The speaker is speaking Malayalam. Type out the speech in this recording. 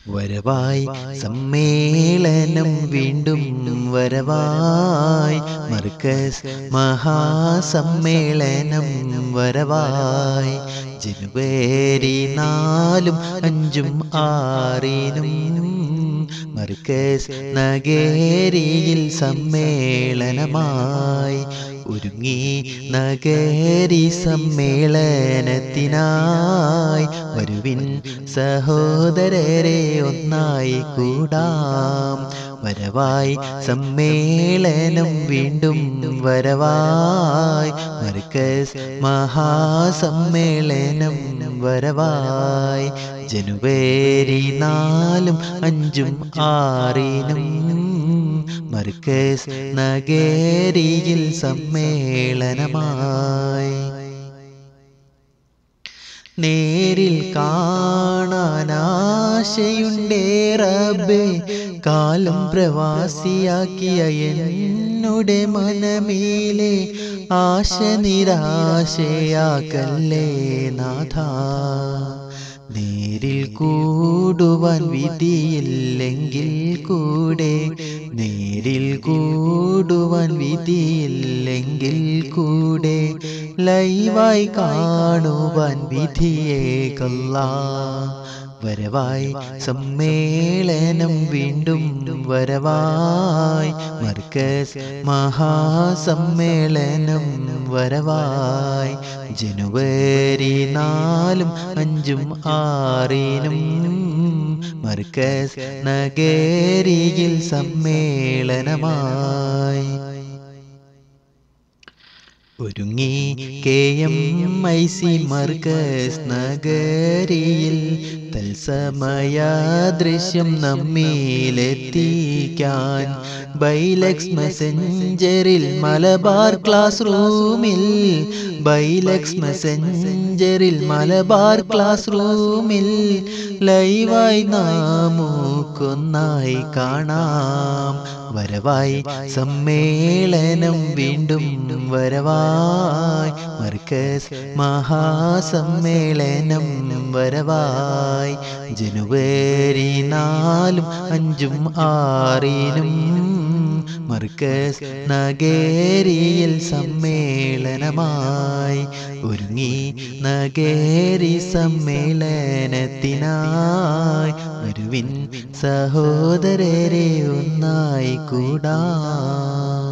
വരവായി സമ്മേളനം വീണ്ടും വരവായി മർക്കസ് മഹാസമ്മേളനം വരവായി ജനുവരി 4, 5, 6 മർക്കസ് നഗരിയിൽ സമ്മേളനമായി ഒരുങ്ങി നഗരി സമ്മേളനത്തിനായി വരുവിൻ സഹോദരരെ ഒന്നായി കൂടാം വരവായി സമ്മേളനം വീണ്ടും വരവായി മർക്കസ് മഹാസമ്മേളനം വരവായി ജനുവരി 4, 5, 6 മർക്കസ് നഗരിയിൽ സമ്മേളനമായി നേരിൽ കാണാനാശയുണ്ടേ റബ്ബേ കാലം പ്രവാസിയാക്കിയ എന്നുടെ മനമേലെ ആശ നിരാശയാക്കല്ലേ നാഥ നേരിൽ കൂടുവാൻ വിധിയില്ലെങ്കിൽ കൂടെ നേരിൽ കൂടുവാൻ വിധിയില്ലെങ്കിൽ കൂടെ ലൈവായി കാണുവാൻ വിധിയേകല്ലാ വരവായി സമ്മേളനം വീണ്ടും വരവായി മർക്കസ് മഹാസമ്മേളനം വരവായി ജനുവരി 4, 5, 6 മർക്കസ് നഗരിയിൽ സമ്മേളനമായി ഒരുങ്ങി KMIC മർക്കസ് നഗരിയിൽ തത്സമയ ദൃശ്യം നമ്മിലെത്തിക്കാൻ ബൈലക്സ് മെസഞ്ചറിൽ മലബാർ ക്ലാസ് റൂമിൽ ബൈലക്സ് മെസഞ്ചറിൽ മലബാർ ക്ലാസ് റൂമിൽ ലൈവായി നാമുക്കൊന്നായി കാണാം വരവായി സമ്മേളനം വീണ്ടും വരവായി മർക്കസ് മഹാസമ്മേളനം വരവായി ജനുവരി 4, 5, 6 മർക്കസ് നഗരിയിൽ സമ്മേളനമായി ഒരുങ്ങി നഗരി സമ്മേളനത്തിനായി വരുവിൻ സഹോദരരെ ഒന്നായി കൂടാം.